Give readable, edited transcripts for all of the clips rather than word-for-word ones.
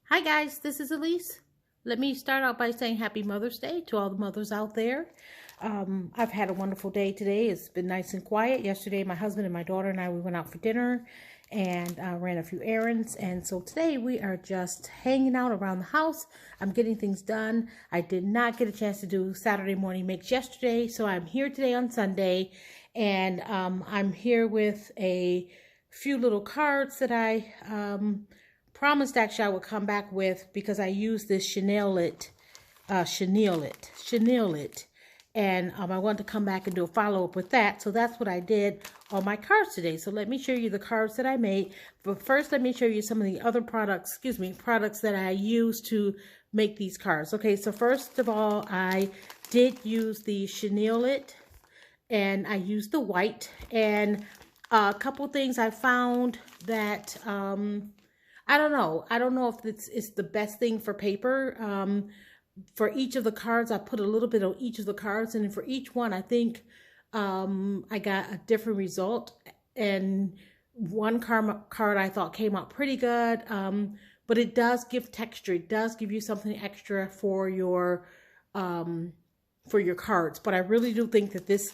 Hi guys, this is Elise. Let me start out by saying Happy Mother's Day to all the mothers out there. I've had a wonderful day today. It's been nice and quiet. Yesterday, my husband and my daughter and I, we went out for dinner and ran a few errands. And so today we are just hanging out around the house. I'm getting things done. I did not get a chance to do Saturday morning makes yesterday, so I'm here today on Sunday. And I'm here with a few little cards that I promised actually I would come back with because I used this Chenille it, and I wanted to come back and do a follow-up with that. So that's what I did on my cards today. So let me show you the cards that I made. But first, let me show you some of the other products that I used to make these cards. Okay, so first of all, I did use the Chenille it, and I used the white. And a couple things I found that I don't know if it's the best thing for paper. For each of the cards, I put a little bit on each of the cards, and for each one, I think I got a different result. And one card I thought came out pretty good, but it does give texture. It does give you something extra for your cards. But I really do think that this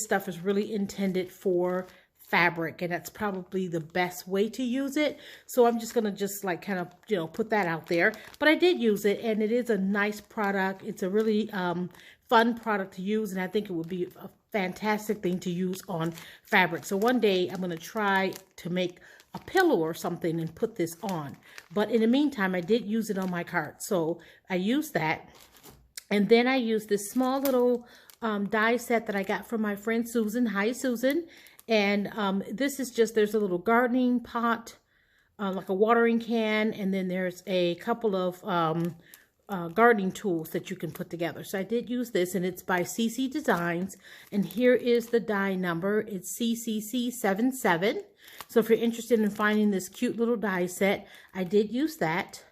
stuff is really intended for fabric, and that's probably the best way to use it. So I'm just gonna kind of put that out there. But I did use it, and it is a nice product. It's a really fun product to use, and I think it would be a fantastic thing to use on fabric. So one day I'm gonna try to make a pillow or something and put this on. But in the meantime, I did use it on my card, so I used that. And then I used this small little die set that I got from my friend Susan. Hi, Susan. And this is just, there's a little gardening pot, like a watering can, and then there's a couple of gardening tools that you can put together. So I did use this, and it's by CC Designs, and here is the die number. It's CCC77. So if you're interested in finding this cute little die set, I did use that.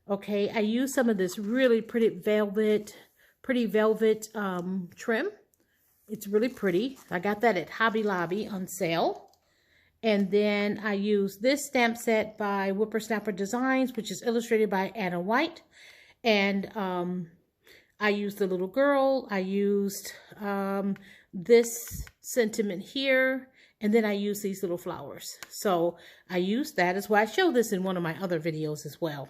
Okay, I used some of this really pretty velvet trim. It's really pretty. I got that at Hobby Lobby on sale. And then I used this stamp set by Whippersnapper Designs, which is illustrated by Anna White. And I used the little girl. I used this sentiment here. And then I used these little flowers. So I used that as well. I showed this in one of my other videos as well.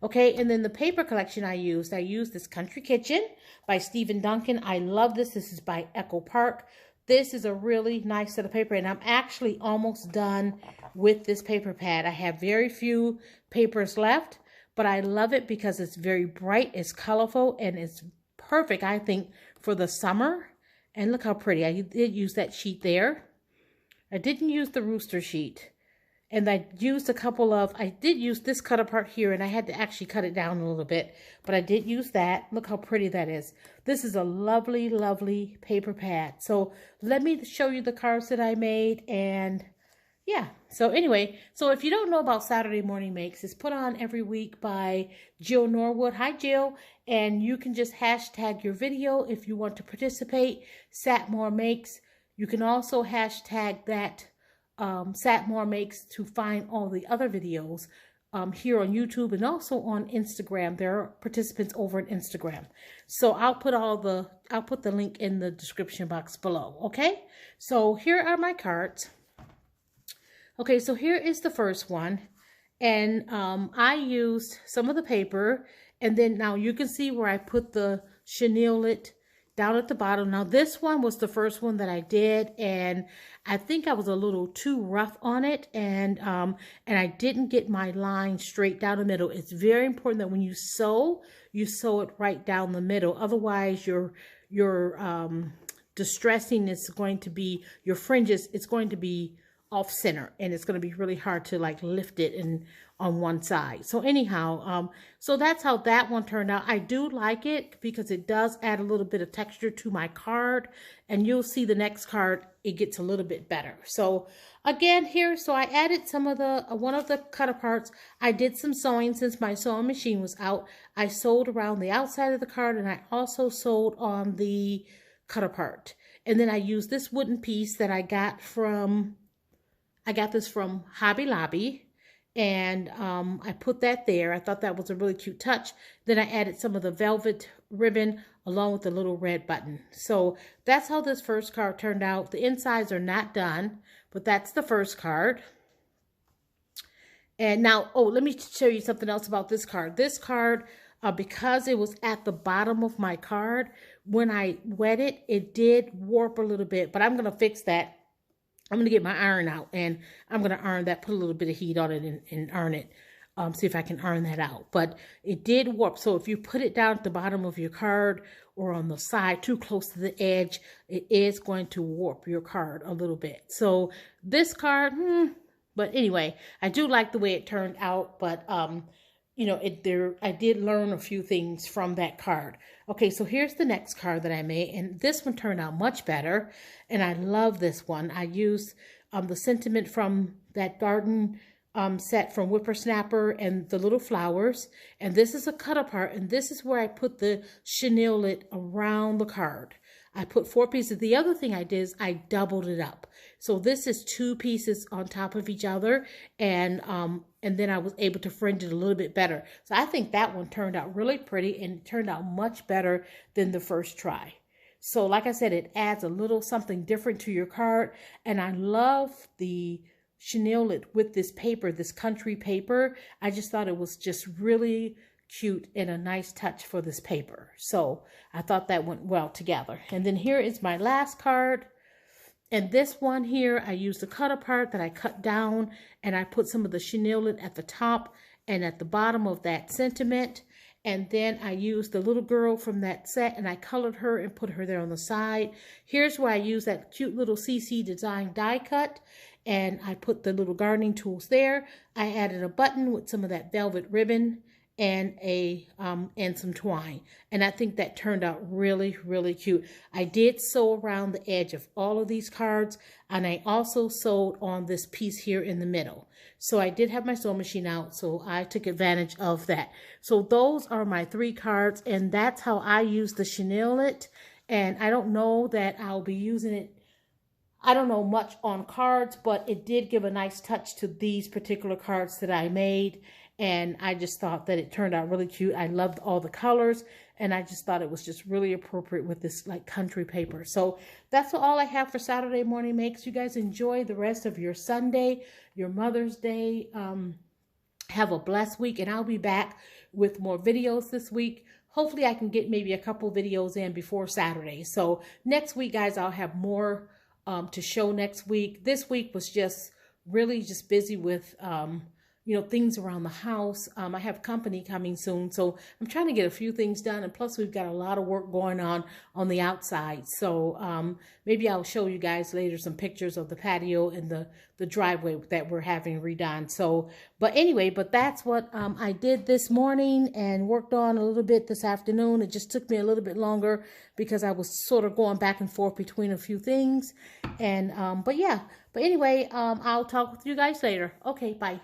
Okay, and then the paper collection I used this Country Kitchen by Stephen Duncan. I love this. This is by Echo Park. This is a really nice set of paper, and I'm actually almost done with this paper pad. I have very few papers left, but I love it because it's very bright, it's colorful, and it's perfect, I think, for the summer. And look how pretty. I did use that sheet there. I didn't use the rooster sheet. And I used I did use this cut apart here, and I had to actually cut it down a little bit, but I did use that. Look how pretty that is. This is a lovely, lovely paper pad. So let me show you the cards that I made, and yeah. So anyway, so if you don't know about Saturday Morning Makes, it's put on every week by Jill Norwood. Hi, Jill. And you can just hashtag your video if you want to participate. Satmore Makes. You can also hashtag that Satmore Makes to find all the other videos here on YouTube and also on Instagram. There are participants over on Instagram. So I'll put the link in the description box below. Okay, so here are my cards. Okay, so here is the first one, and I used some of the paper, and then now you can see where I put the Chenille it down at the bottom. Now this one was the first one that I did, and I think I was a little too rough on it, and I didn't get my line straight down the middle. It's very important that when you sew it right down the middle. Otherwise your distressing is going to be, your fringes, it's going to be off center, and it's going to be really hard to like lift it on one side. So anyhow, so that's how that one turned out. I do like it because it does add a little bit of texture to my card, and you'll see the next card, it gets a little bit better. So again here, so I added some of the, one of the cut aparts. I did some sewing since my sewing machine was out. I sewed around the outside of the card, and I also sewed on the cut apart. And then I used this wooden piece that I got this from Hobby Lobby, And I put that there. I thought that was a really cute touch. Then I added some of the velvet ribbon along with the little red button. So that's how this first card turned out. The insides are not done, but that's the first card. And now, oh, let me show you something else about this card. This card, because it was at the bottom of my card, when I wet it, it did warp a little bit, but I'm going to fix that. I'm going to get my iron out, and I'm going to iron that, put a little bit of heat on it and iron it. See if I can iron that out. But it did warp. So if you put it down at the bottom of your card or on the side too close to the edge, it is going to warp your card a little bit. So this card, but anyway, I do like the way it turned out. But you know, I did learn a few things from that card. Okay, so here's the next card that I made, and this one turned out much better, and I love this one. I used the sentiment from that garden set from Whippersnapper and the little flowers, and this is a cut apart, and this is where I put the chenille around the card. I put 4 pieces. The other thing I did is I doubled it up. So this is 2 pieces on top of each other, and then I was able to fringe it a little bit better. So I think that one turned out really pretty, and it turned out much better than the first try. So like I said, it adds a little something different to your card, and I love the chenille with this paper, this country paper. I just thought it was just really cute and a nice touch for this paper. So I thought that went well together. And then here is my last card. And this one here, I used a cut apart that I cut down, and I put some of the chenille at the top and at the bottom of that sentiment. And then I used the little girl from that set, and I colored her and put her there on the side. Here's where I used that cute little CC Design die cut, and I put the little gardening tools there. I added a button with some of that velvet ribbon and some twine, and I think that turned out really, really cute. I did sew around the edge of all of these cards, and I also sewed on this piece here in the middle. So I did have my sewing machine out, so I took advantage of that. So those are my 3 cards, and that's how I use the chenille. And I don't know that I'll be using it, I don't know much on cards, but it did give a nice touch to these particular cards that I made. And I just thought that it turned out really cute. I loved all the colors, and I just thought it was just really appropriate with this like country paper. So that's all I have for Saturday morning makes. You guys enjoy the rest of your Sunday, your Mother's Day. Have a blessed week, and I'll be back with more videos this week. Hopefully I can get maybe a couple videos in before Saturday. So next week, guys, I'll have more to show next week. This week was just really just busy with you know, things around the house. I have company coming soon, so I'm trying to get a few things done, and plus we've got a lot of work going on the outside. So maybe I'll show you guys later some pictures of the patio and the driveway that we're having redone. So, but anyway, but that's what I did this morning and worked on a little bit this afternoon. It just took me a little bit longer because I was sort of going back and forth between a few things. And but yeah, but anyway, I'll talk with you guys later. Okay, bye.